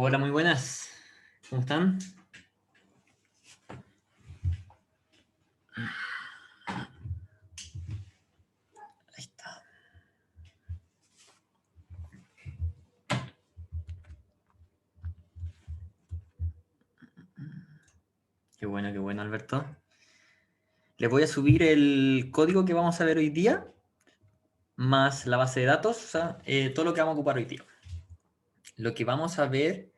Hola, muy buenas. ¿Cómo están? Ahí está. Qué bueno, Alberto. Les voy a subir el código que vamos a ver hoy día, más la base de datos, o sea, todo lo que vamos a ocupar hoy día. Lo que vamos a ver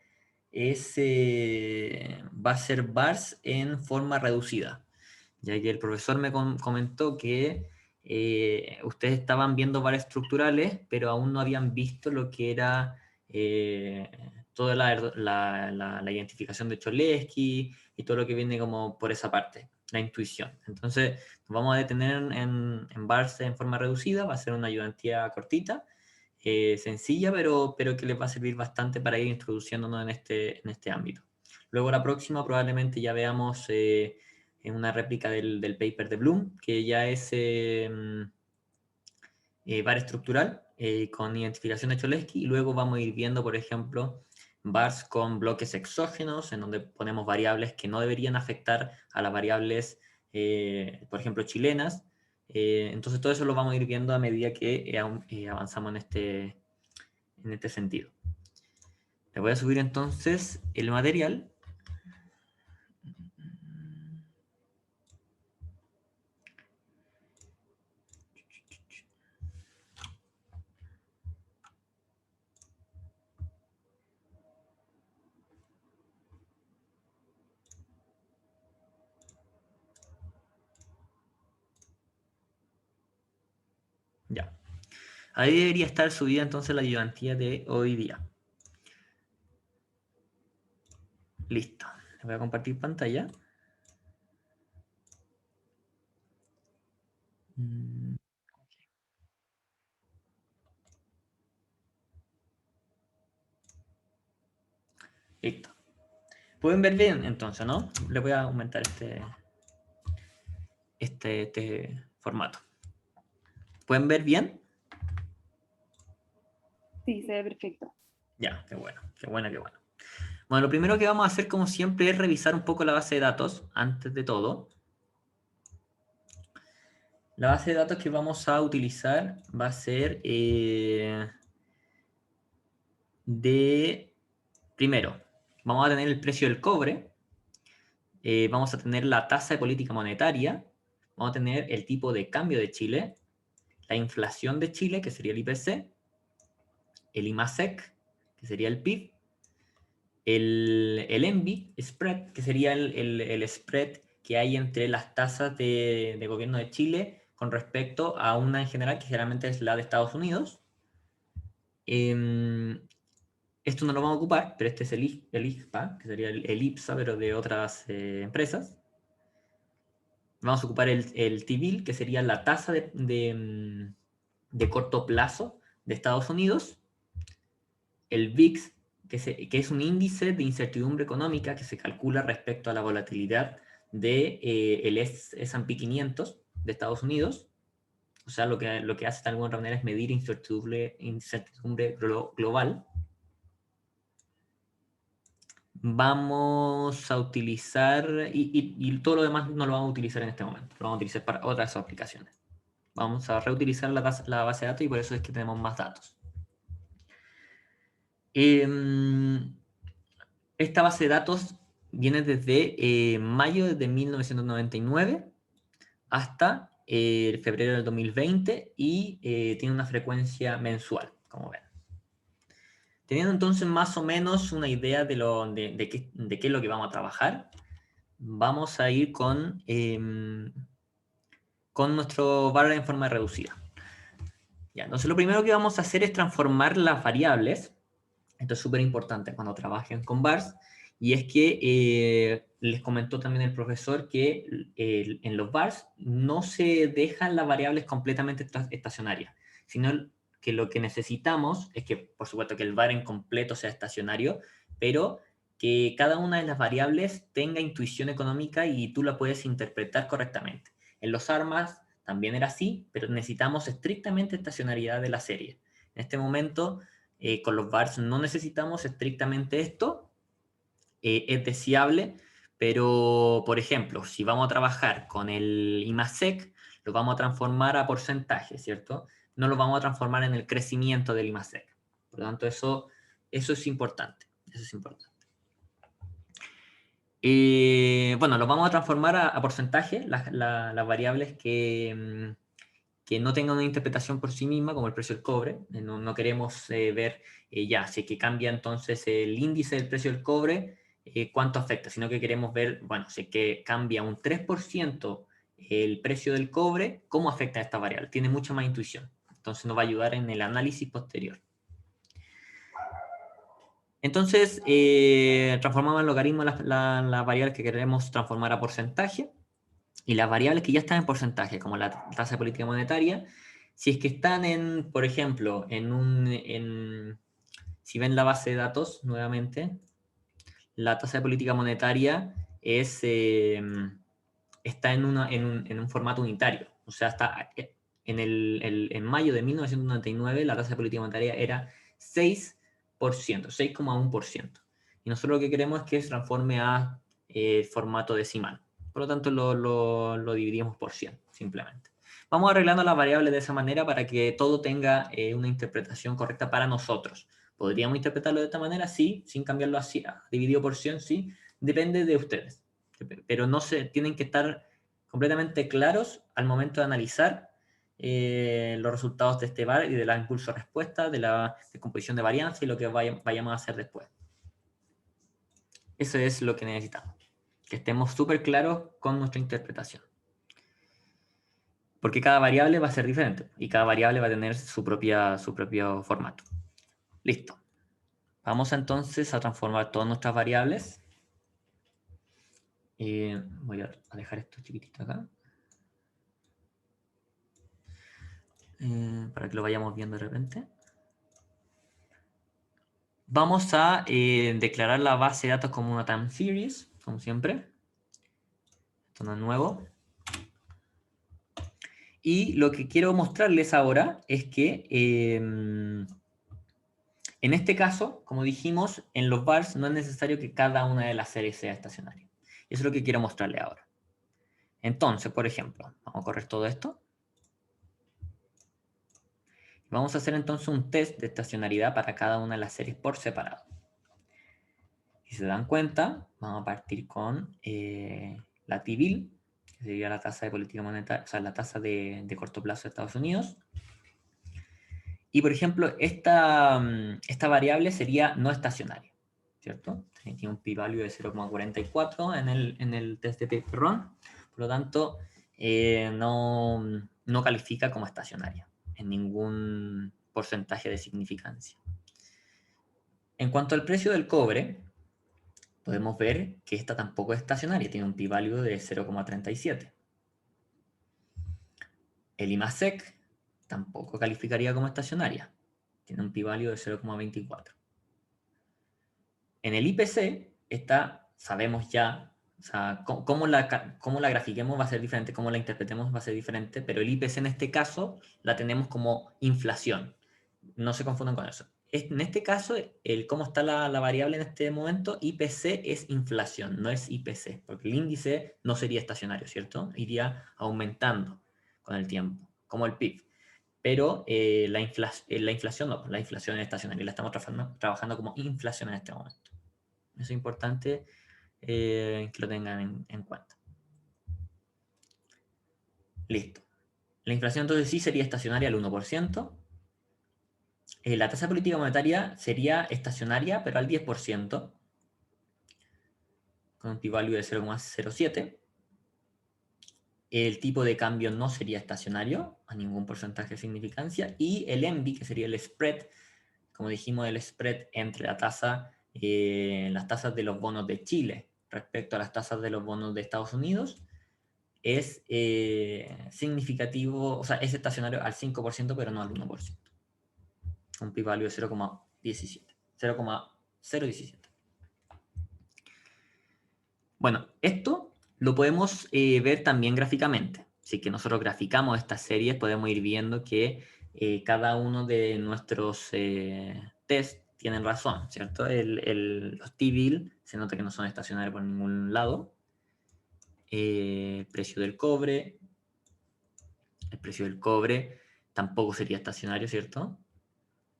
es, va a ser bars en forma reducida, ya que el profesor me comentó que ustedes estaban viendo bars estructurales, pero aún no habían visto lo que era eh, toda la identificación de Cholesky y todo lo que viene como por esa parte, la intuición. Entonces, nos vamos a detener en bars en forma reducida, va a ser una ayudantía cortita, sencilla, pero que les va a servir bastante para ir introduciéndonos en este ámbito. Luego la próxima probablemente ya veamos en una réplica del paper de Bloom, que ya es bar estructural con identificación de Cholesky, y luego vamos a ir viendo, por ejemplo, bars con bloques exógenos, en donde ponemos variables que no deberían afectar a las variables, por ejemplo, chilenas. Entonces todo eso lo vamos a ir viendo a medida que avanzamos en este sentido. Le voy a subir entonces el material. Ya. Ahí debería estar subida entonces la ayudantía de hoy día. Listo. Le voy a compartir pantalla. Listo. Pueden ver bien entonces, ¿no? Le voy a aumentar este formato. ¿Pueden ver bien? Sí, se ve perfecto. Ya, qué bueno, qué bueno, qué bueno. Bueno, lo primero que vamos a hacer, como siempre, es revisar un poco la base de datos, antes de todo. La base de datos que vamos a utilizar va a ser primero, vamos a tener el precio del cobre, vamos a tener la tasa de política monetaria, vamos a tener el tipo de cambio de Chile, la inflación de Chile, que sería el IPC, el IMASEC, que sería el PIB, el ENVI spread, que sería el spread que hay entre las tasas de gobierno de Chile con respecto a una en general, que generalmente es la de Estados Unidos. Esto no lo vamos a ocupar, pero este es el IPSA, que sería el IPSA, pero de otras empresas. Vamos a ocupar el T-bill, que sería la tasa de corto plazo de Estados Unidos. El VIX, que es un índice de incertidumbre económica que se calcula respecto a la volatilidad del S&P 500 de Estados Unidos. O sea, lo que hace de alguna manera es medir incertidumbre global. Vamos a utilizar, y todo lo demás no lo vamos a utilizar en este momento, lo vamos a utilizar para otras aplicaciones. Vamos a reutilizar la base de datos y por eso es que tenemos más datos. Esta base de datos viene desde mayo de 1999 hasta febrero del 2020 y tiene una frecuencia mensual, como ven. Teniendo entonces más o menos una idea de qué es lo que vamos a trabajar, vamos a ir con nuestro bar en forma reducida. Ya, entonces lo primero que vamos a hacer es transformar las variables. Esto es súper importante cuando trabajen con bars, y es que les comentó también el profesor que en los bars no se dejan las variables completamente estacionarias, sino que lo que necesitamos es que, por supuesto, que el bar en completo sea estacionario, pero que cada una de las variables tenga intuición económica y tú la puedes interpretar correctamente. En los armas también era así, pero necesitamos estrictamente estacionariedad de la serie. En este momento con los VARs no necesitamos estrictamente esto, es deseable, pero, por ejemplo, si vamos a trabajar con el IMASEC, lo vamos a transformar a porcentaje, ¿cierto? No lo vamos a transformar en el crecimiento del IMASEC. Por lo tanto, eso es importante. Eso es importante. Bueno, lo vamos a transformar a porcentaje, las variables que no tengan una interpretación por sí misma, como el precio del cobre. No queremos ver ya, si es que cambia entonces el índice del precio del cobre, cuánto afecta, sino que queremos ver, bueno, si es que cambia un 3% el precio del cobre, cómo afecta a esta variable. Tiene mucha más intuición. Entonces nos va a ayudar en el análisis posterior. Entonces, transformamos en logaritmo las variables que queremos transformar a porcentaje, y las variables que ya están en porcentaje, como la tasa de política monetaria, si es que están en, por ejemplo, si ven la base de datos nuevamente, la tasa de política monetaria está en un formato unitario. O sea, en mayo de 1999 la tasa de política monetaria era 6%, 6,1%. Y nosotros lo que queremos es que se transforme a formato decimal. Por lo tanto, lo dividimos por 100, simplemente. Vamos arreglando las variables de esa manera para que todo tenga una interpretación correcta para nosotros. ¿Podríamos interpretarlo de esta manera? Sí, sin cambiarlo así, dividido por 100, sí. Depende de ustedes. Pero no se tienen que estar completamente claros al momento de analizar los resultados de este VAR y de la impulso-respuesta, de la descomposición de varianza y lo que vayamos a hacer después. Eso es lo que necesitamos. Que estemos súper claros con nuestra interpretación. Porque cada variable va a ser diferente y cada variable va a tener su propio formato. Listo. Vamos entonces a transformar todas nuestras variables. Voy a dejar esto chiquitito acá. Para que lo vayamos viendo de repente. Vamos a declarar la base de datos como una time series, como siempre. Esto no es nuevo. Y lo que quiero mostrarles ahora es que en este caso, como dijimos, en los VARs no es necesario que cada una de las series sea estacionaria. Eso es lo que quiero mostrarles ahora. Entonces, por ejemplo, vamos a correr todo esto. Vamos a hacer entonces un test de estacionalidad para cada una de las series por separado. Si se dan cuenta, vamos a partir con la T-bill, que sería la tasa de política monetaria, o sea, la tasa de corto plazo de Estados Unidos. Y, por ejemplo, esta variable sería no estacionaria, ¿cierto? Tiene un p-value de 0,44 en el test de Paper-Run. Por lo tanto, no califica como estacionaria en ningún porcentaje de significancia. En cuanto al precio del cobre, podemos ver que esta tampoco es estacionaria, tiene un p-value de 0,37. El IMASEC tampoco calificaría como estacionaria, tiene un p-value de 0,24. En el IPC, sabemos ya, o sea, cómo la grafiquemos va a ser diferente, cómo la interpretemos va a ser diferente, pero el IPC en este caso la tenemos como inflación. No se confundan con eso. En este caso, cómo está la variable en este momento, IPC es inflación, no es IPC, porque el índice no sería estacionario, ¿cierto? Iría aumentando con el tiempo, como el PIB. Pero la inflación no, la inflación es estacionaria, la estamos trabajando como inflación en este momento. Eso es importante que lo tengan en cuenta. Listo. La inflación entonces sí sería estacionaria al 1%. La tasa de política monetaria sería estacionaria, pero al 10%, con un p-value de 0,07. El tipo de cambio no sería estacionario, a ningún porcentaje de significancia. Y el ENVI, que sería el spread, como dijimos, el spread entre las tasas de los bonos de Chile respecto a las tasas de los bonos de Estados Unidos, es significativo, o sea, es estacionario al 5%, pero no al 1%. Un p-value de 0,17. 0,017. Bueno, esto lo podemos ver también gráficamente. Así que nosotros graficamos estas series, podemos ir viendo que cada uno de nuestros test tienen razón, ¿cierto? Los T-bill se nota que no son estacionarios por ningún lado. Precio del cobre. El precio del cobre tampoco sería estacionario, ¿cierto?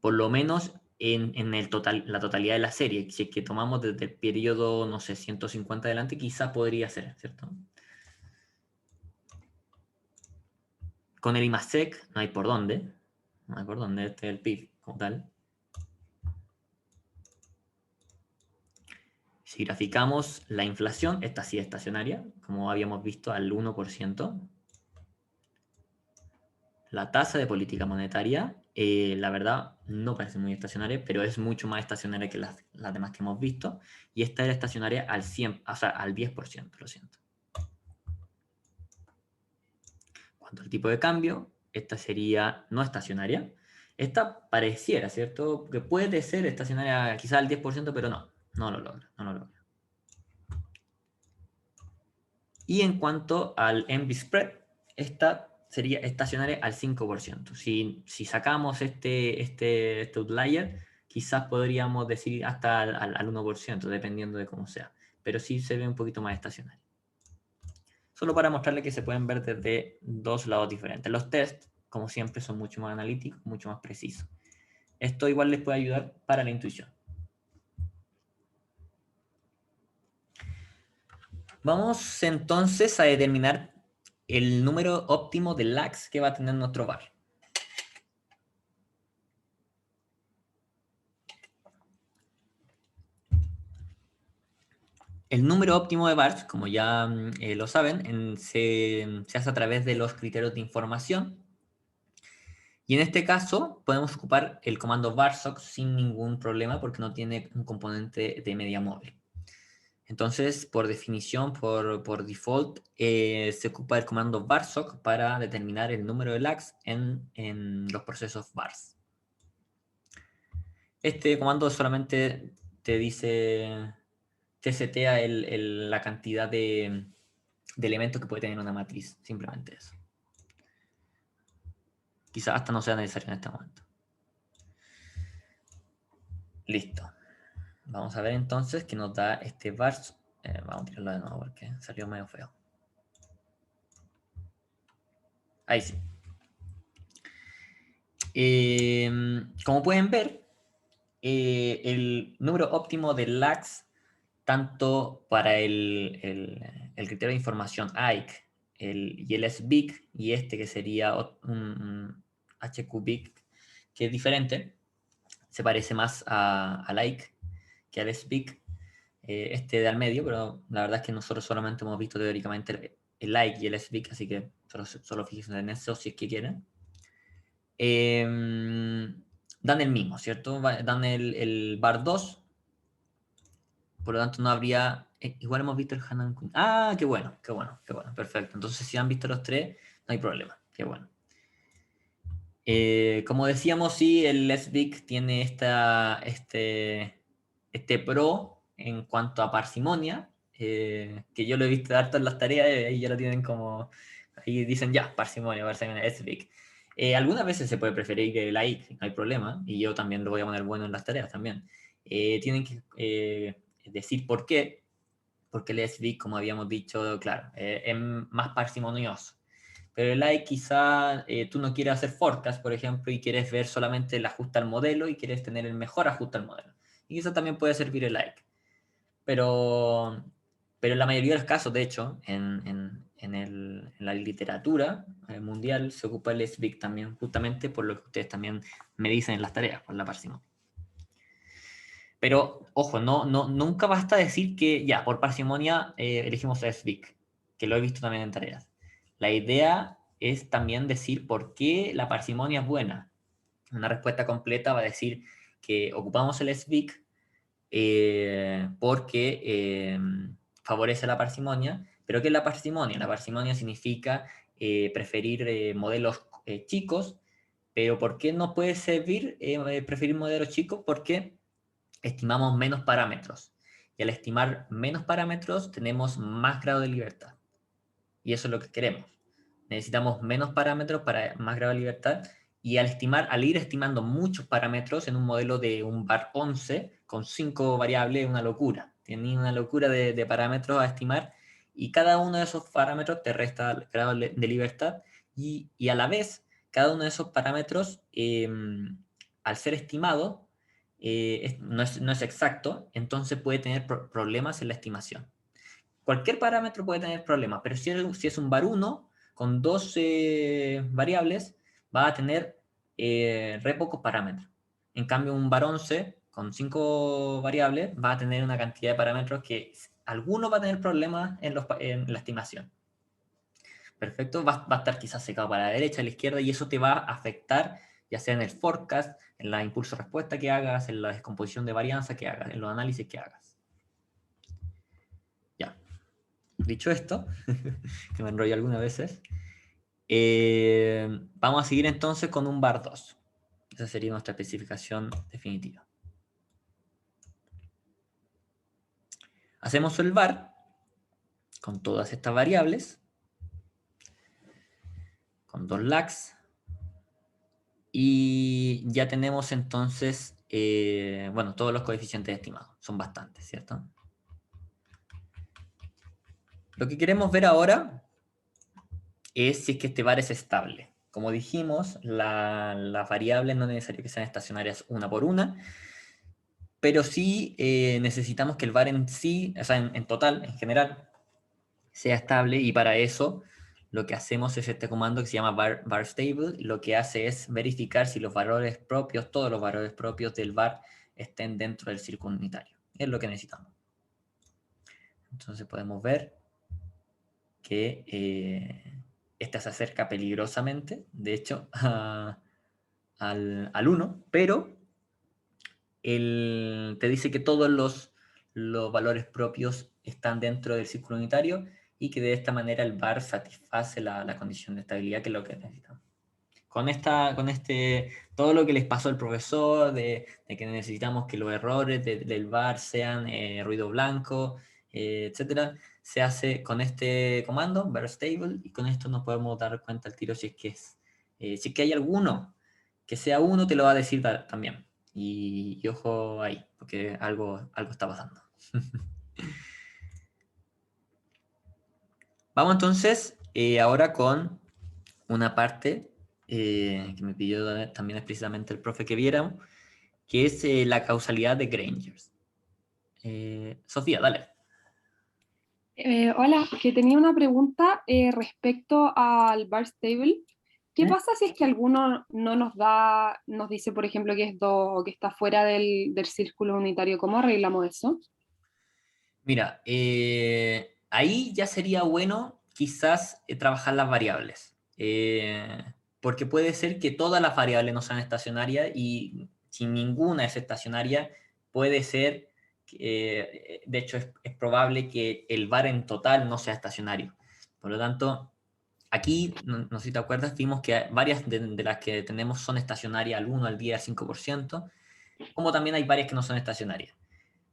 Por lo menos en la totalidad de la serie. Si es que tomamos desde el periodo, no sé, 150 adelante, quizá podría ser, ¿cierto? Con el IMASEC no hay por dónde. No hay por dónde, este es el PIB como tal. Si graficamos la inflación, esta sí es estacionaria, como habíamos visto, al 1%. La tasa de política monetaria, la verdad, no parece muy estacionaria, pero es mucho más estacionaria que las demás que hemos visto. Y esta era estacionaria al 100, o sea, al 10%, lo siento. Cuanto al tipo de cambio, esta sería no estacionaria. Esta pareciera, ¿cierto? Que puede ser estacionaria quizás al 10%, pero no lo logra, no lo logra. Y en cuanto al MB spread, esta sería estacionaria al 5%. Si sacamos este outlier, quizás podríamos decir hasta al 1%, dependiendo de cómo sea. Pero sí se ve un poquito más estacionario. Solo para mostrarle que se pueden ver desde dos lados diferentes. Los tests, como siempre, son mucho más analíticos, mucho más precisos. Esto igual les puede ayudar para la intuición. Vamos entonces a determinar el número óptimo de lags que va a tener nuestro bar. El número óptimo de bars, como ya lo saben, se hace a través de los criterios de información. Y en este caso podemos ocupar el comando varsoc sin ningún problema porque no tiene un componente de media móvil. Entonces, por definición, por default, se ocupa el comando varsoc para determinar el número de lags en los procesos vars. Este comando solamente te dice, te setea la cantidad de elementos que puede tener una matriz, simplemente eso. Quizás hasta no sea necesario en este momento. Listo. Vamos a ver entonces qué nos da este vars. Vamos a tirarlo de nuevo porque salió medio feo. Ahí sí. Como pueden ver, el número óptimo de lags, tanto para el criterio de información AIC y el SBIC, y este que sería un HQBIC, que es diferente, se parece más al AIC que al SBIC, este de al medio, pero la verdad es que nosotros solamente hemos visto teóricamente el AIC y el SBIC, así que solo fíjense en eso si es que quieren. Dan el mismo, ¿cierto? Dan el bar 2, por lo tanto no habría... igual hemos visto el Hanan Kun. Ah, qué bueno, qué bueno, qué bueno, perfecto. Entonces si han visto los tres, no hay problema, qué bueno. Como decíamos, sí, el SBIC tiene este pro en cuanto a parsimonia, que yo lo he visto harto en las tareas y ahí ya lo tienen como... Ahí dicen ya, parsimonia, SBIC. Algunas veces se puede preferir que el AIC, no hay problema, y yo también lo voy a poner bueno en las tareas también. Tienen que decir por qué, porque el SBIC, como habíamos dicho, claro, es más parsimonioso. Pero el AIC quizá tú no quieres hacer forecast, por ejemplo, y quieres ver solamente el ajuste al modelo y quieres tener el mejor ajuste al modelo. Y quizá también puede servir el AIC. Pero en la mayoría de los casos, de hecho, en la literatura mundial se ocupa el SBIC también, justamente por lo que ustedes también me dicen en las tareas, por la parsimonia. Pero, ojo, nunca basta decir que ya, por parsimonia elegimos SBIC, que lo he visto también en tareas. La idea es también decir por qué la parsimonia es buena. Una respuesta completa va a decir que ocupamos el SBIC porque favorece la parsimonia. ¿Pero qué es la parsimonia? La parsimonia significa preferir modelos chicos, pero ¿por qué no puede servir preferir modelos chicos? Porque estimamos menos parámetros. Y al estimar menos parámetros tenemos más grado de libertad. Y eso es lo que queremos. Necesitamos menos parámetros para más grado de libertad Y al ir estimando muchos parámetros en un modelo de un VAR 11, con 5 variables, es una locura. Tiene una locura de parámetros a estimar, y cada uno de esos parámetros te resta grado de libertad, y a la vez, cada uno de esos parámetros, al ser estimado, no es exacto, entonces puede tener problemas en la estimación. Cualquier parámetro puede tener problemas, pero si es un var 1 con 12 variables, va a tener re pocos parámetros. En cambio, un var 11 con 5 variables va a tener una cantidad de parámetros que alguno va a tener problemas en la estimación. Perfecto, va a estar quizás secado para la derecha, a la izquierda, y eso te va a afectar, ya sea en el forecast, en la impulso-respuesta que hagas, en la descomposición de varianza que hagas, en los análisis que hagas. Ya. Dicho esto, que me enrollo algunas veces, vamos a seguir entonces con un var 2. Esa sería nuestra especificación definitiva. Hacemos el var con todas estas variables, con 2 lags, y ya tenemos entonces, bueno, todos los coeficientes estimados. Son bastantes, ¿cierto? Lo que queremos ver ahora es si es que este var es estable. Como dijimos, las variables no es necesario que sean estacionarias una por una, pero sí necesitamos que el var en sí, o sea, en total, en general, sea estable, y para eso lo que hacemos es este comando que se llama var stable. Lo que hace es verificar si los valores propios, todos los valores propios del var estén dentro del círculo unitario. Es lo que necesitamos. Entonces podemos ver que esta se acerca peligrosamente, de hecho, al 1, pero te dice que todos los valores propios están dentro del círculo unitario, y que de esta manera el var satisface la condición de estabilidad, que es lo que necesitamos. Todo lo que les pasó al profesor, de que necesitamos que los errores del var sean ruido blanco, etcétera, se hace con este comando, var stable, y con esto nos podemos dar cuenta al tiro si es que hay alguno que sea uno, te lo va a decir también. Y ojo ahí, porque algo está pasando. Vamos entonces ahora con una parte que me pidió también explícitamente el profe que viéramos, que es la causalidad de Granger. Sofía, dale. Hola, que tenía una pregunta respecto al bar stable. ¿Qué ¿Mm? pasa si es que alguno no nos dice, por ejemplo, que es 2 o que está fuera del círculo unitario? ¿Cómo arreglamos eso? Mira, ahí ya sería bueno quizás trabajar las variables. Porque puede ser que todas las variables no sean estacionarias, y si ninguna es estacionaria, puede ser, de hecho es probable que el var en total no sea estacionario. Por lo tanto, aquí, no sé si te acuerdas, vimos que varias de las que tenemos son estacionarias al 1, al 10, al 5%, como también hay varias que no son estacionarias.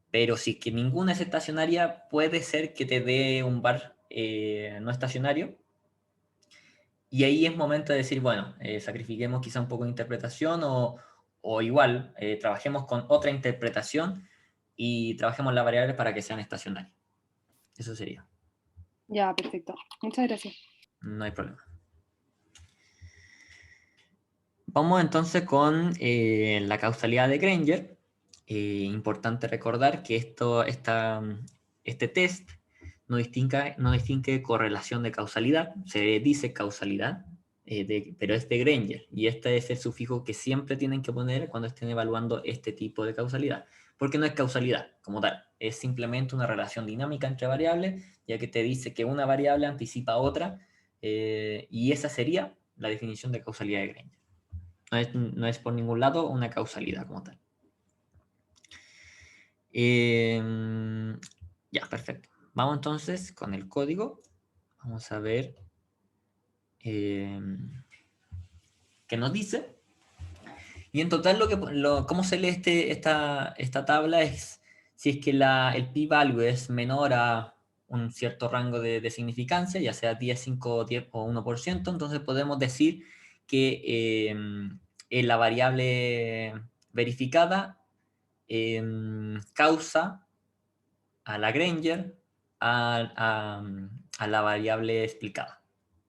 Pero si es que ninguna es estacionaria, puede ser que te dé un var no estacionario. Y ahí es momento de decir, bueno, sacrifiquemos quizá un poco de interpretación, o igual, trabajemos con otra interpretación y trabajemos las variables para que sean estacionarias. Eso sería. Ya, perfecto. Muchas gracias. No hay problema. Vamos entonces con la causalidad de Granger. Importante recordar que este test no distingue correlación de causalidad, se dice causalidad, pero es de Granger, y este es el sufijo que siempre tienen que poner cuando estén evaluando este tipo de causalidad, porque no es causalidad como tal, es simplemente una relación dinámica entre variables, ya que te dice que una variable anticipa a otra, y esa sería la definición de causalidad de Granger. No es por ningún lado una causalidad como tal. Ya, perfecto. Vamos entonces con el código. Vamos a ver qué nos dice. Y en total, cómo se lee esta tabla es si es que el p-value es menor a un cierto rango de significancia, ya sea 10, 5, 10 o 1%, entonces podemos decir que la variable verificada causa a Lagrange a la variable explicada.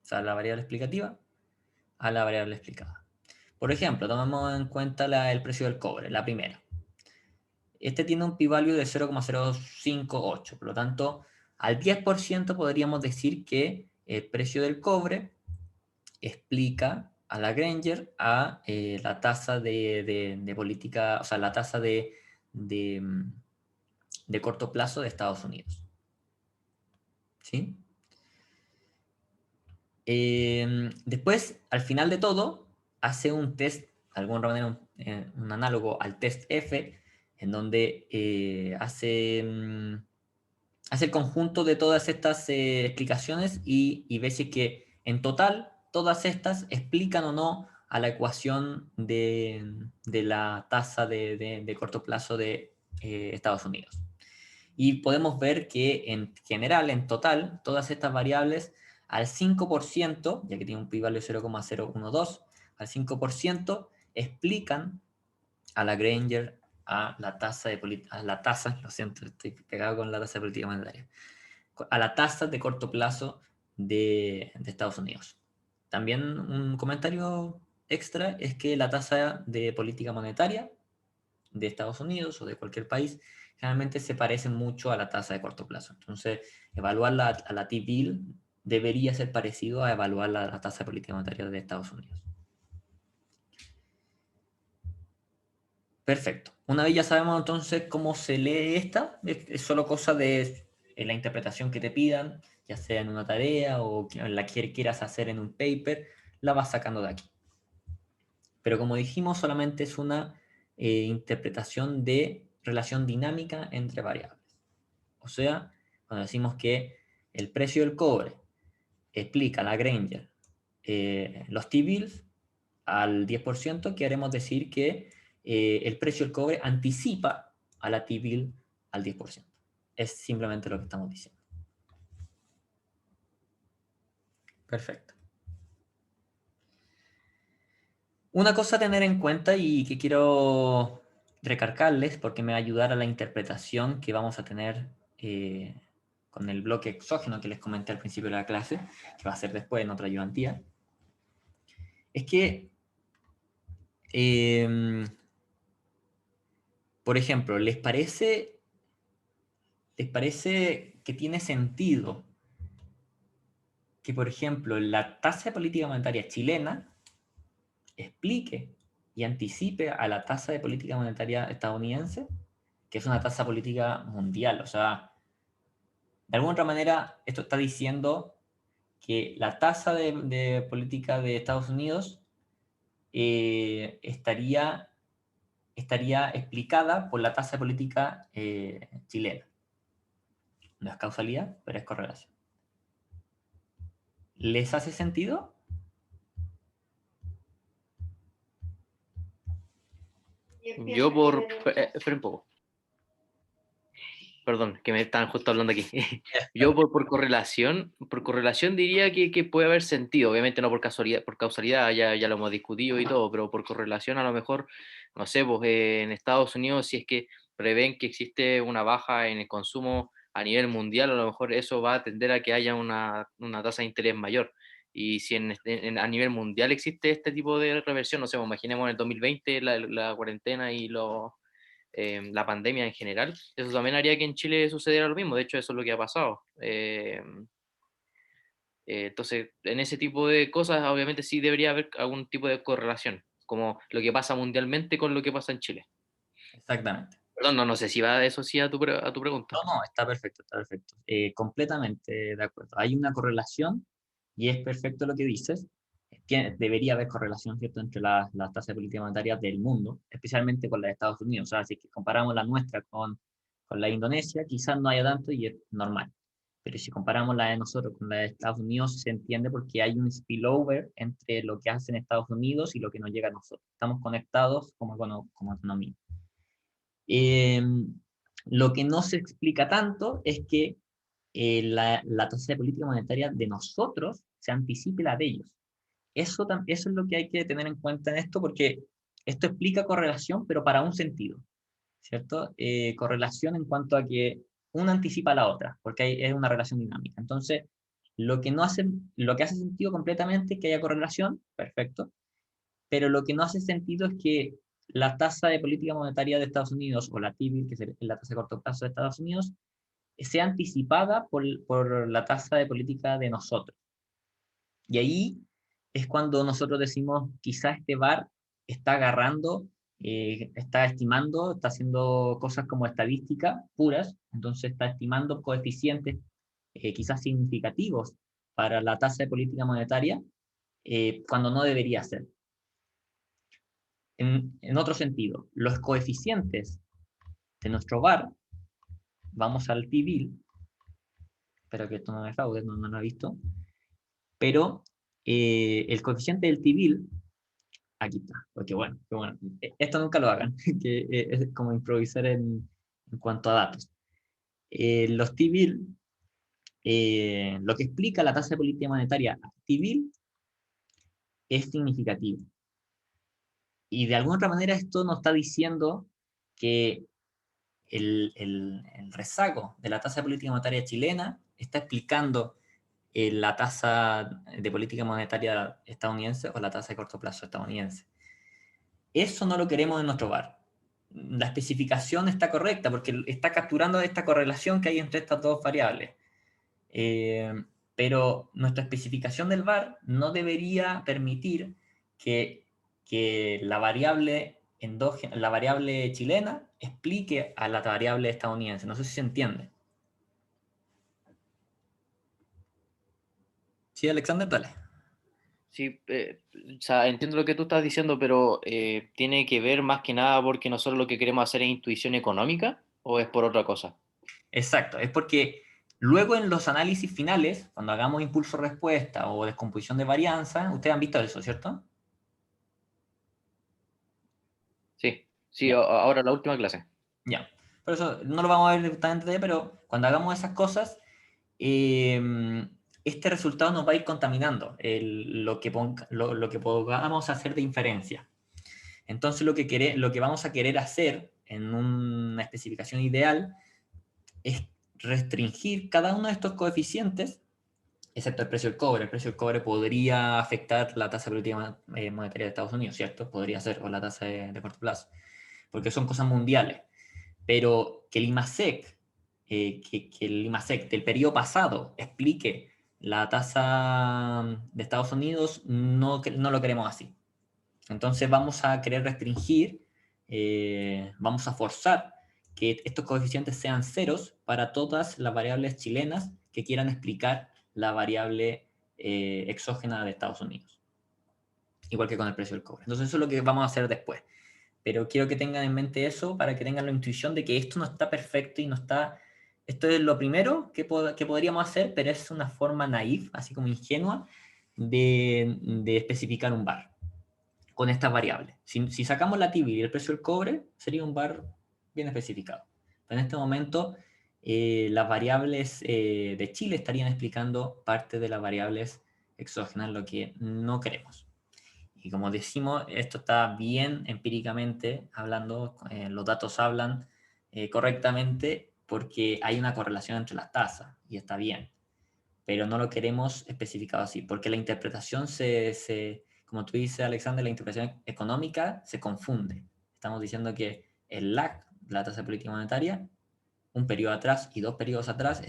O sea, la variable explicativa a la variable explicada. Por ejemplo, tomemos en cuenta el precio del cobre, la primera. Este tiene un p-value de 0,058, por lo tanto, al 10% podríamos decir que el precio del cobre explica a Lagrange a la tasa de política, o sea, la tasa de corto plazo de Estados Unidos. ¿Sí? Después, al final de todo, hace un test, de alguna manera un análogo al test F, en donde hace el conjunto de todas estas explicaciones y ve si es que en total todas estas explican o no a la ecuación de la tasa de corto plazo de Estados Unidos. Y podemos ver que en general, en total, todas estas variables al 5%, ya que tiene un p-value de 0,012, al 5% explican a Lagrange a la tasa lo siento, estoy pegado con la tasa de política monetaria, a la tasa de corto plazo de Estados Unidos. También un comentario extra es que la tasa de política monetaria de Estados Unidos o de cualquier país generalmente se parece mucho a la tasa de corto plazo. Entonces, evaluar a la T-bill debería ser parecido a evaluar la tasa de política monetaria de Estados Unidos. Perfecto. Una vez ya sabemos entonces cómo se lee esta, es solo cosa de la interpretación que te pidan, ya sea en una tarea o la que quieras hacer en un paper, la vas sacando de aquí. Pero como dijimos, solamente es una interpretación de relación dinámica entre variables. O sea, cuando decimos que el precio del cobre explica a Lagrange los T-bills al 10%, queremos decir que el precio del cobre anticipa a la T-bill al 10%. Es simplemente lo que estamos diciendo. Perfecto. Una cosa a tener en cuenta y que quiero recargarles porque me va a ayudar a la interpretación que vamos a tener con el bloque exógeno que les comenté al principio de la clase, que va a ser después en otra ayudantía, es que, por ejemplo, ¿les parece que tiene sentido que, por ejemplo, la tasa de política monetaria chilena explique y anticipe a la tasa de política monetaria estadounidense, que es una tasa política mundial? O sea, de alguna otra manera, esto está diciendo que la tasa de política de Estados Unidos estaría explicada por la tasa de política chilena. No es causalidad, pero es correlación. ¿Les hace sentido? Yo espera un poco. Perdón, que me están justo hablando aquí. Yo por correlación diría que puede haber sentido, obviamente no por causalidad, ya lo hemos discutido y todo, pero por correlación a lo mejor, no sé, pues en Estados Unidos si es que prevén que existe una baja en el consumo a nivel mundial, a lo mejor eso va a tender a que haya una tasa de interés mayor. Y si a nivel mundial existe este tipo de reversión, no sé, pues imaginemos en el 2020 la cuarentena y la pandemia en general, eso también haría que en Chile sucediera lo mismo. De hecho, eso es lo que ha pasado. Entonces, en ese tipo de cosas, obviamente sí debería haber algún tipo de correlación, como lo que pasa mundialmente con lo que pasa en Chile. Exactamente. Perdón, no sé si va eso sí a tu pregunta. No, está perfecto, está perfecto. Completamente de acuerdo. Hay una correlación y es perfecto lo que dices. Debería haber correlación, ¿cierto?, entre las tasas de política monetaria del mundo, especialmente con las de Estados Unidos. O sea, si es que comparamos la nuestra con la de Indonesia, quizás no haya tanto y es normal. Pero si comparamos la de nosotros con la de Estados Unidos, se entiende porque hay un spillover entre lo que hacen Estados Unidos y lo que nos llega a nosotros. Estamos conectados como economía. Lo que no se explica tanto es que la tasa de política monetaria de nosotros se anticipe la de ellos. Eso es lo que hay que tener en cuenta en esto, porque esto explica correlación, pero para un sentido, ¿cierto? Correlación en cuanto a que una anticipa a la otra, porque es una relación dinámica. Entonces, lo que hace sentido completamente es que haya correlación, perfecto, pero lo que no hace sentido es que la tasa de política monetaria de Estados Unidos, o la T-bill, que es la tasa de corto plazo de Estados Unidos, sea anticipada por la tasa de política de nosotros. Y ahí es cuando nosotros decimos, quizá este VAR está agarrando, está estimando, está haciendo cosas como estadística puras, entonces está estimando coeficientes quizás significativos para la tasa de política monetaria, cuando no debería ser. En otro sentido, los coeficientes de nuestro VAR, vamos al T-bill, espero que esto no me fraude, no lo he visto, pero el coeficiente del T-bill, aquí está, porque bueno, esto nunca lo hagan, que es como improvisar en cuanto a datos. Los T-bill, lo que explica la tasa de política monetaria T-bill es significativo. Y de alguna otra manera esto nos está diciendo que el rezago de la tasa de política monetaria chilena está explicando la tasa de política monetaria estadounidense o la tasa de corto plazo estadounidense. Eso no lo queremos en nuestro VAR. La especificación está correcta porque está capturando esta correlación que hay entre estas dos variables. Pero nuestra especificación del VAR no debería permitir que la variable la variable chilena explique a la variable estadounidense. No sé si se entiende. Sí, Alexander, dale. Sí, o sea, entiendo lo que tú estás diciendo, pero ¿tiene que ver más que nada porque nosotros lo que queremos hacer es intuición económica o es por otra cosa? Exacto, es porque luego en los análisis finales, cuando hagamos impulso-respuesta o descomposición de varianza, ustedes han visto eso, ¿cierto? Sí, sí, Ya, ahora la última clase. ya. Por eso no lo vamos a ver directamente, pero cuando hagamos esas cosas, este resultado nos va a ir contaminando lo que podamos hacer de inferencia. Entonces lo que vamos a querer hacer en una especificación ideal es restringir cada uno de estos coeficientes, excepto el precio del cobre. El precio del cobre podría afectar la tasa de política monetaria de Estados Unidos, ¿cierto? Podría ser, o la tasa de corto plazo, porque son cosas mundiales. Pero que el IMASEC, que el IMASEC del periodo pasado explique la tasa de Estados Unidos, no lo queremos así. Entonces vamos a querer restringir, vamos a forzar que estos coeficientes sean ceros para todas las variables chilenas que quieran explicar la variable exógena de Estados Unidos. Igual que con el precio del cobre. Entonces eso es lo que vamos a hacer después. Pero quiero que tengan en mente eso para que tengan la intuición de que esto no está perfecto y no está... Esto es lo primero que podríamos hacer, pero es una forma naif, así como ingenua, de especificar un VAR con estas variables. Si sacamos la TIBI y el precio del cobre, sería un VAR bien especificado. Pero en este momento, las variables de Chile estarían explicando parte de las variables exógenas, lo que no queremos. Y como decimos, esto está bien empíricamente hablando, los datos hablan correctamente porque hay una correlación entre las tasas y está bien, pero no lo queremos especificado así, porque la interpretación como tú dices, Alexander, la interpretación económica se confunde. Estamos diciendo que el lag, la tasa de política monetaria, un periodo atrás y 2 periodos atrás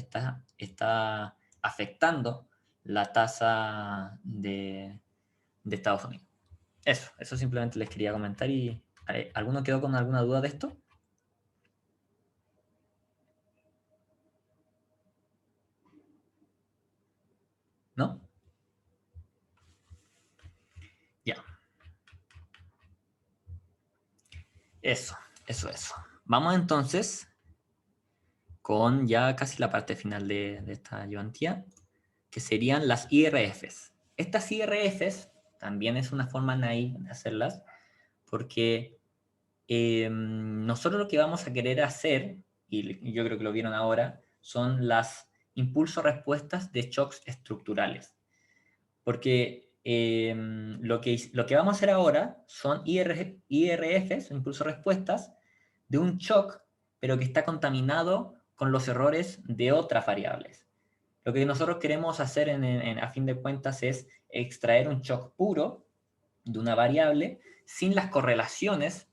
está afectando la tasa de Estados Unidos. Eso simplemente les quería comentar. Y ¿alguno quedó con alguna duda de esto? ¿No? Ya. Eso. Vamos entonces con ya casi la parte final de esta ayudantía, que serían las IRFs. Estas IRFs también es una forma naive de hacerlas, porque nosotros lo que vamos a querer hacer, y yo creo que lo vieron ahora, son las impulso-respuestas de shocks estructurales. Porque lo que vamos a hacer ahora son IRFs, impulso-respuestas, de un shock, pero que está contaminado con los errores de otras variables. Lo que nosotros queremos hacer a fin de cuentas es extraer un shock puro de una variable sin las correlaciones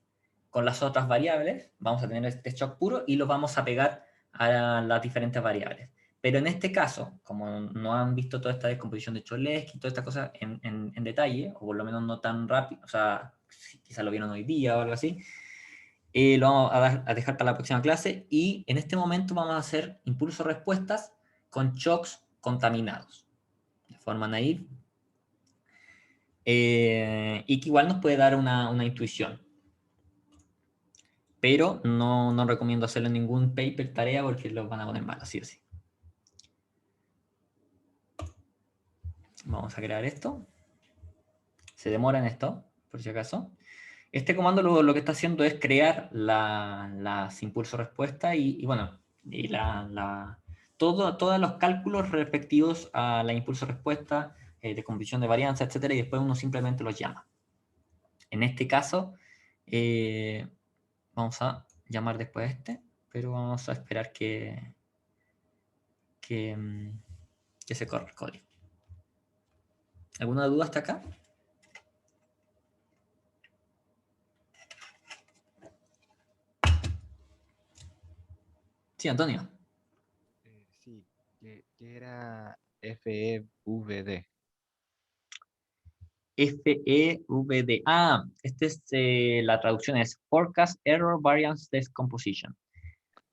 con las otras variables. Vamos a tener este shock puro y lo vamos a pegar a las diferentes variables. Pero en este caso, como no han visto toda esta descomposición de Cholesky, toda esta cosa en detalle, o por lo menos no tan rápido, o sea, quizás lo vieron hoy día o algo así, lo vamos a dejar para la próxima clase, y en este momento vamos a hacer impulso-respuestas con shocks contaminados, de forma naive, y que igual nos puede dar una intuición. Pero no recomiendo hacerlo en ningún paper, tarea, porque los van a poner mal, así o sí. Vamos a crear esto. Se demora en esto, por si acaso. Este comando lo que está haciendo es crear las impulso-respuesta y bueno, y todos los cálculos respectivos a la impulso-respuesta, descomposición de varianza, etcétera, y después uno simplemente los llama. En este caso, vamos a llamar después a este, pero vamos a esperar que se corra el código. ¿Alguna duda hasta acá? Sí, Antonio. Sí, ¿qué era FEVD? FEVD. La traducción es Forecast Error Variance Decomposition.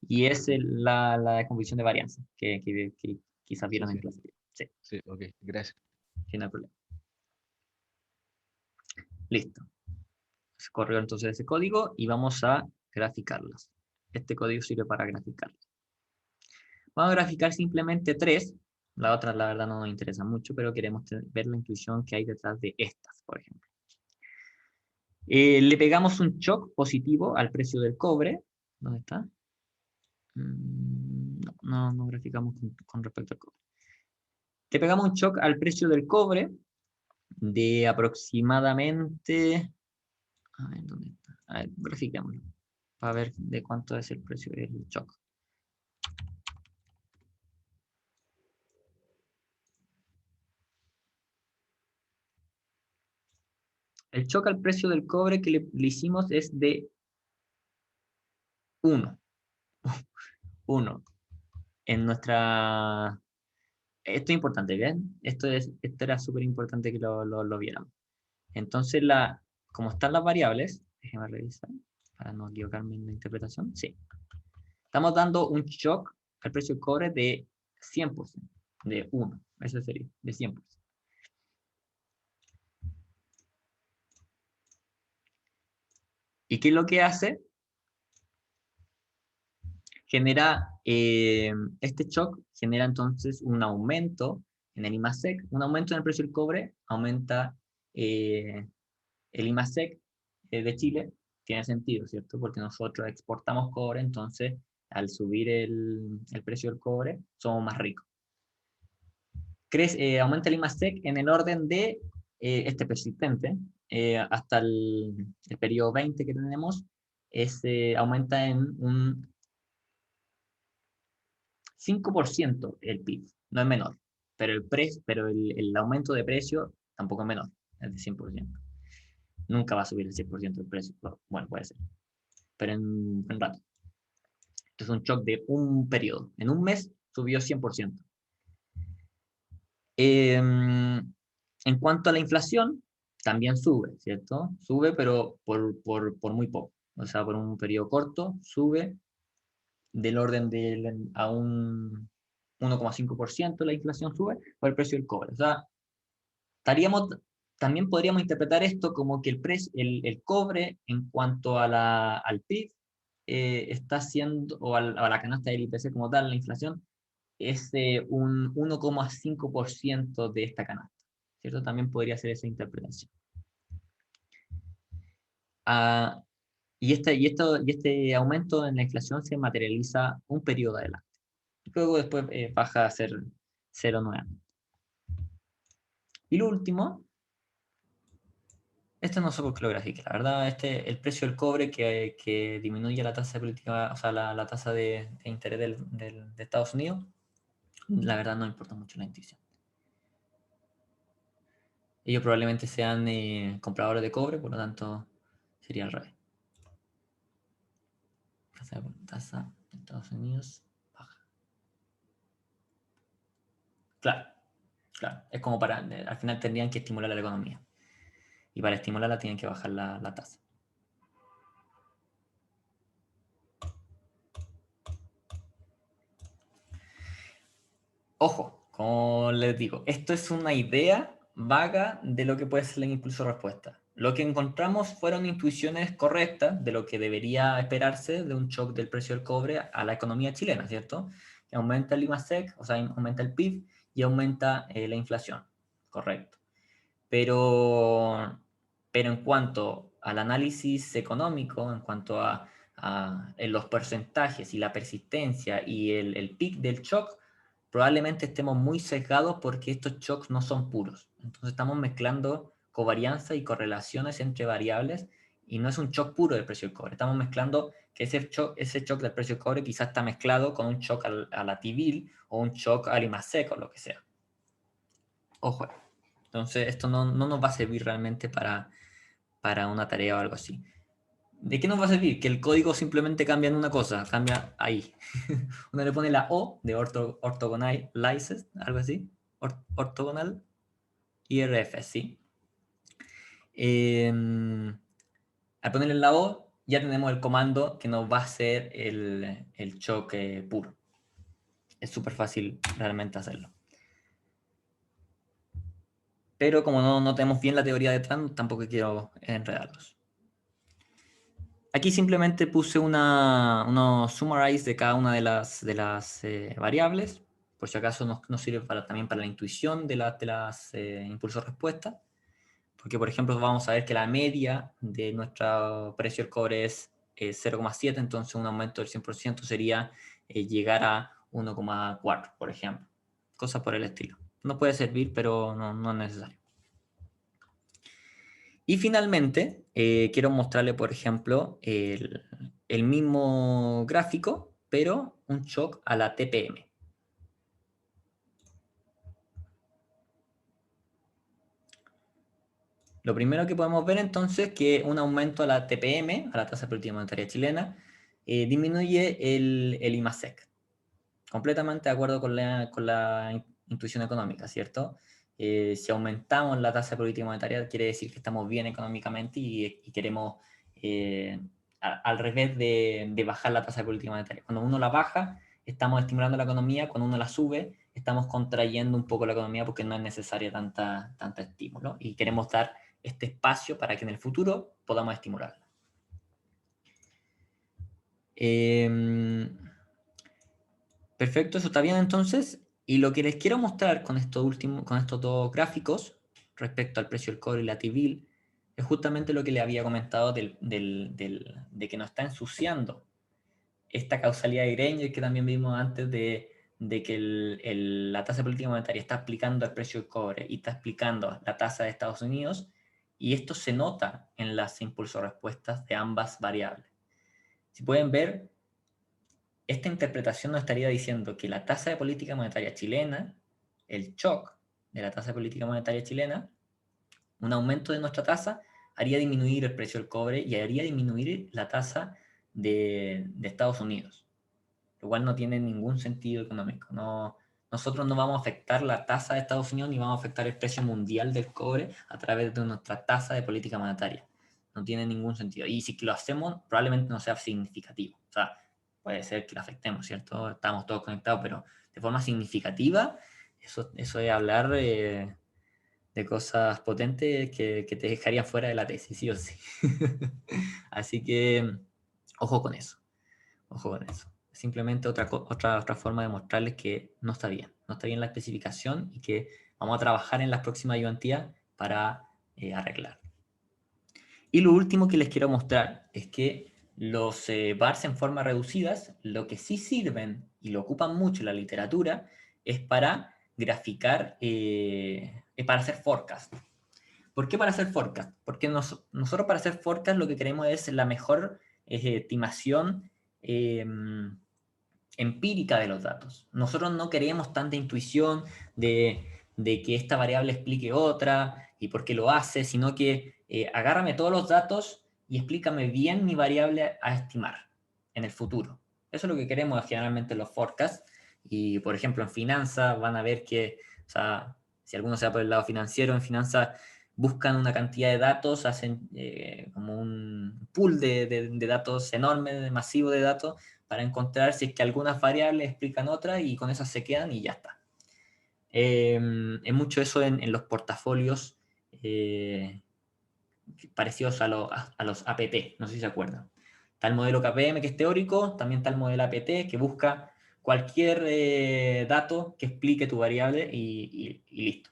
Y es la decomposición de varianza que quizás vieron en clase. Sí. Sí, ok, gracias. Sí, no hay problema. Listo. Se corrió entonces ese código y vamos a graficarlas. Este código sirve para graficarlas. Vamos a graficar simplemente 3. La otra, la verdad, no nos interesa mucho, pero queremos ver la intuición que hay detrás de estas, por ejemplo. Le pegamos un shock positivo al precio del cobre. ¿Dónde está? No graficamos con respecto al cobre. Le pegamos un shock al precio del cobre de aproximadamente... A ver, ¿dónde está? A ver, grafiquémoslo. Para ver de cuánto es el precio del shock. El shock al precio del cobre que le hicimos es de 1. 1. En nuestra... Esto es importante, ¿bien? Esto era súper importante que lo viéramos. Entonces, como están las variables, déjenme revisar para no equivocarme en la interpretación. Sí. Estamos dando un shock al precio del cobre de 100%, de 1. Eso sería, de 100%. ¿Y qué es lo que hace? Genera, este shock genera entonces un aumento en el IMASEC. Un aumento en el precio del cobre aumenta el IMASEC de Chile. Tiene sentido, ¿cierto? Porque nosotros exportamos cobre, entonces al subir el precio del cobre somos más ricos. Aumenta el IMASEC en el orden de este persistente, hasta el periodo 20 que tenemos, aumenta en un 5% el PIB, no es menor, pero el aumento de precio tampoco es menor, es de 100%. Nunca va a subir el 100% del precio, bueno, puede ser, pero en un rato. Esto es un shock de un periodo, en un mes subió 100%. En cuanto a la inflación, también sube, ¿cierto? Sube, pero por muy poco, o sea, por un periodo corto, sube del orden a un 1,5% la inflación sube por el precio del cobre. O sea, también podríamos interpretar esto como que el cobre en cuanto al PIB está haciendo, o a la canasta del IPC como tal, la inflación, es un 1,5% de esta canasta. ¿Cierto? También podría ser esa interpretación. Y este aumento en la inflación se materializa un periodo adelante. Luego después baja a ser 0 nuevamente. Y lo último Este no sé por qué lo grafique, la verdad, el precio del cobre que disminuye la tasa de política, o sea, la tasa de interés de Estados Unidos, la verdad no importa mucho la intuición. Ellos probablemente sean compradores de cobre, por lo tanto sería al revés. Tasa de Estados Unidos baja. Claro, claro. Es como al final tendrían que estimular la economía. Y para estimularla tienen que bajar la tasa. Ojo, como les digo, esto es una idea vaga de lo que puede ser el impulso respuesta. Lo que encontramos fueron intuiciones correctas de lo que debería esperarse de un shock del precio del cobre a la economía chilena, ¿cierto? Que aumenta el IMASEC, o sea, aumenta el PIB y aumenta la inflación, correcto. Pero en cuanto al análisis económico, en cuanto a los porcentajes y la persistencia y el pic del shock, probablemente estemos muy sesgados porque estos shocks no son puros. Entonces estamos mezclando covarianza y correlaciones entre variables y no es un shock puro del precio del cobre. Estamos mezclando que ese shock del precio del cobre quizás está mezclado con un shock a la T-bill o un shock al IMASEC o lo que sea. Ojo. Entonces esto no nos va a servir realmente para una tarea o algo así. ¿De qué nos va a servir? Que el código simplemente cambia en una cosa, cambia ahí. Uno le pone la O de orthogonalize, algo así. Ortogonal IRF, ¿sí? Al ponerle la O, ya tenemos el comando que nos va a hacer el choque puro. Es súper fácil realmente hacerlo. Pero como no tenemos bien la teoría detrás, tampoco quiero enredarlos. Aquí simplemente puse unos summarize de cada una de las variables, por si acaso nos sirve también para la intuición de las impulsos-respuesta, porque por ejemplo vamos a ver que la media de nuestro precio del cobre es 0,7, entonces un aumento del 100% sería llegar a 1,4, por ejemplo. Cosas por el estilo. No puede servir, pero no es necesario. Y finalmente, quiero mostrarle, por ejemplo, el mismo gráfico, pero un shock a la TPM. Lo primero que podemos ver entonces es que un aumento a la TPM, a la tasa de política monetaria chilena, disminuye el IMASEC. Completamente de acuerdo con la intuición económica, ¿cierto? Si aumentamos la tasa de política monetaria, quiere decir que estamos bien económicamente y queremos, al revés de bajar la tasa de política monetaria. Cuando uno la baja, estamos estimulando la economía, cuando uno la sube, estamos contrayendo un poco la economía porque no es necesaria tanta estímulo y queremos dar este espacio para que en el futuro podamos estimularla. Perfecto, eso está bien entonces. Y lo que les quiero mostrar con estos dos gráficos respecto al precio del cobre y la T-bill es justamente lo que le había comentado de que nos está ensuciando esta causalidad de Granger que también vimos antes de que la tasa de política monetaria está aplicando al precio del cobre y está aplicando la tasa de Estados Unidos, y esto se nota en las impulso-respuestas de ambas variables. Si pueden ver, esta interpretación nos estaría diciendo que la tasa de política monetaria chilena, el shock de la tasa de política monetaria chilena, un aumento de nuestra tasa haría disminuir el precio del cobre y haría disminuir la tasa de Estados Unidos, lo cual no tiene ningún sentido económico. Nosotros no vamos a afectar la tasa de Estados Unidos ni vamos a afectar el precio mundial del cobre a través de nuestra tasa de política monetaria. No tiene ningún sentido. Y si lo hacemos, probablemente no sea significativo. O sea, puede ser que lo afectemos, ¿cierto? Estamos todos conectados, pero de forma significativa, eso es hablar de cosas potentes que te dejarían fuera de la tesis, sí o sí. Así que, ojo con eso. Ojo con eso. Simplemente otra forma de mostrarles que no está bien. No está bien la especificación y que vamos a trabajar en las próximas ayudantías para arreglar. Y lo último que les quiero mostrar es que los bars en forma reducidas, lo que sí sirven y lo ocupan mucho en la literatura, es para graficar, es para hacer forecast. ¿Por qué para hacer forecast? Porque nosotros para hacer forecast lo que queremos es la mejor estimación empírica de los datos. Nosotros no queremos tanta intuición de que esta variable explique otra y por qué lo hace, sino que agárrame todos los datos y explícame bien mi variable a estimar en el futuro. Eso es lo que queremos generalmente en los forecasts. Y, por ejemplo, en finanzas van a ver que, o sea, si alguno se va por el lado financiero, en finanzas buscan una cantidad de datos, hacen como un pool de datos enorme, masivo de datos, para encontrar si es que algunas variables explican otras y con esas se quedan y ya está. Es mucho eso en los portafolios parecidos a los APT, no sé si se acuerdan. Está el modelo KPM, que es teórico, también está el modelo APT, que busca cualquier dato que explique tu variable y listo.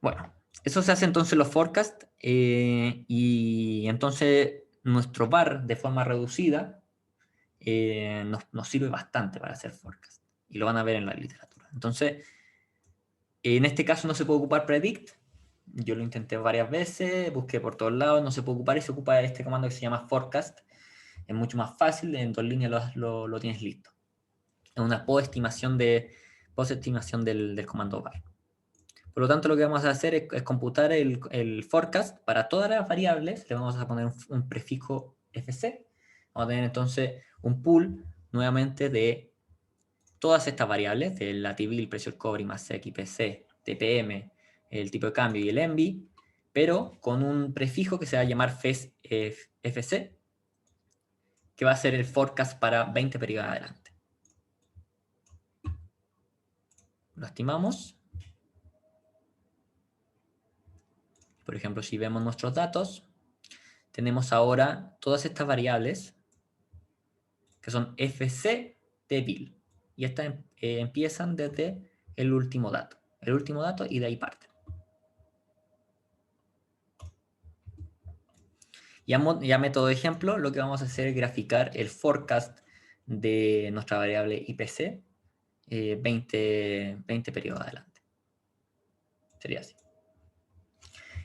Bueno, eso se hace entonces en los forecasts y entonces nuestro VAR de forma reducida nos sirve bastante para hacer forecast y lo van a ver en la literatura. Entonces, en este caso no se puede ocupar predict. Yo lo intenté varias veces, busqué por todos lados, no se puede ocupar y se ocupa este comando que se llama forecast. Es mucho más fácil, en 2 líneas lo tienes listo. Es una post-estimación del comando var. Por lo tanto, lo que vamos a hacer es computar el forecast para todas las variables. Le vamos a poner un prefijo fc. Vamos a tener entonces un pool nuevamente de todas estas variables, del ATV, el precio del cobre, IMASEC, IPC, TPM, el tipo de cambio y el ENVI, pero con un prefijo que se va a llamar fc, que va a ser el forecast para 20 periodos adelante. Lo estimamos. Por ejemplo, si vemos nuestros datos, tenemos ahora todas estas variables que son fc de bill. Y estas empiezan desde el último dato. El último dato y de ahí parten. Y a método de ejemplo, lo que vamos a hacer es graficar el forecast de nuestra variable IPC 20 periodos adelante. Sería así.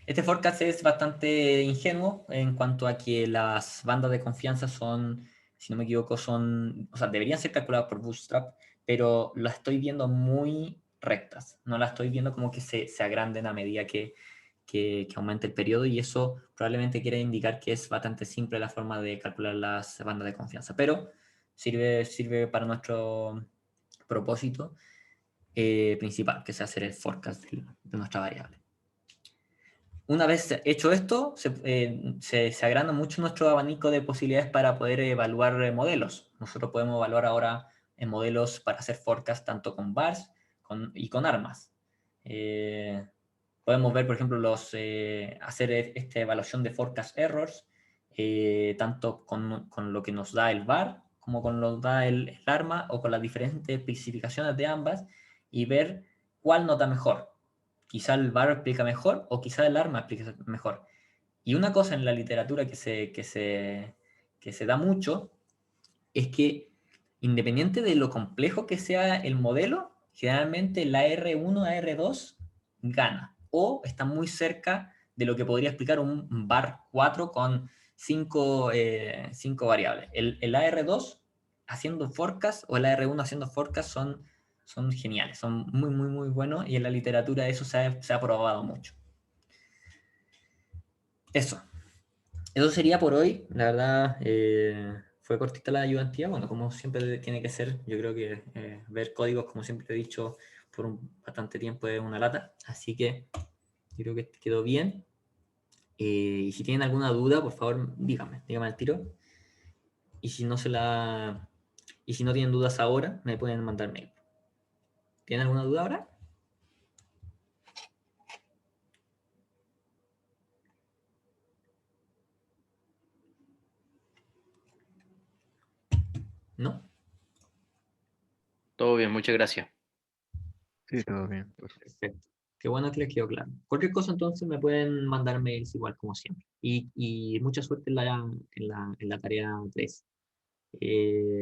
Este forecast es bastante ingenuo en cuanto a que las bandas de confianza son, si no me equivoco, o sea, deberían ser calculadas por Bootstrap, pero las estoy viendo muy rectas. No las estoy viendo como que se agranden a medida que aumente el periodo y eso probablemente quiere indicar que es bastante simple la forma de calcular las bandas de confianza, pero sirve para nuestro propósito principal, que es hacer el forecast de nuestra variable. Una vez hecho esto, se agranda mucho nuestro abanico de posibilidades para poder evaluar modelos. Nosotros podemos evaluar ahora modelos para hacer forecast tanto con VARs y con armas. Podemos ver, por ejemplo, hacer esta evaluación de forecast errors, tanto con lo que nos da el VAR, como con lo que nos da el arma, o con las diferentes especificaciones de ambas, y ver cuál nos da mejor. Quizá el VAR explica mejor, o quizá el arma explica mejor. Y una cosa en la literatura que se da mucho, es que independiente de lo complejo que sea el modelo, generalmente la R1 a R2 gana o está muy cerca de lo que podría explicar un VAR 4 con 5 variables. El AR2 haciendo forecast o el AR1 haciendo forecast son geniales, son muy, muy, muy buenos y en la literatura eso se ha probado mucho. Eso sería por hoy, la verdad. Fue cortita la ayudantía, bueno, como siempre tiene que ser. Yo creo que ver códigos, como siempre he dicho, por bastante tiempo es una lata, así que yo creo que quedó bien. Y si tienen alguna duda, por favor, díganme al tiro. Y si no tienen dudas ahora, me pueden mandar mail. ¿Tienen alguna duda ahora? ¿No? Todo bien, muchas gracias. Sí, todo bien. Perfecto. Qué bueno que les quedó claro. Cualquier cosa entonces me pueden mandar mails igual como siempre. Y mucha suerte en la tarea 3.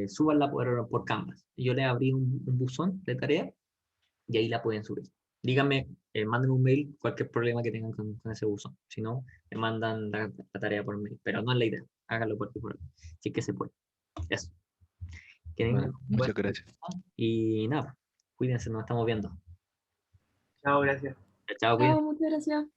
Súbanla por Canvas. Yo le abrí un buzón de tarea y ahí la pueden subir. díganme, mándenme un mail, cualquier problema que tengan con ese buzón. Si no, me mandan la tarea por mail. Pero no es la idea. Háganlo por aquí, por aquí. Sí que se puede. Eso. Que tengan Vale, un buen muchas gracias. día. Y nada, cuídense, nos estamos viendo. Chao, gracias. Chao, cuídense. Chao, muchas gracias.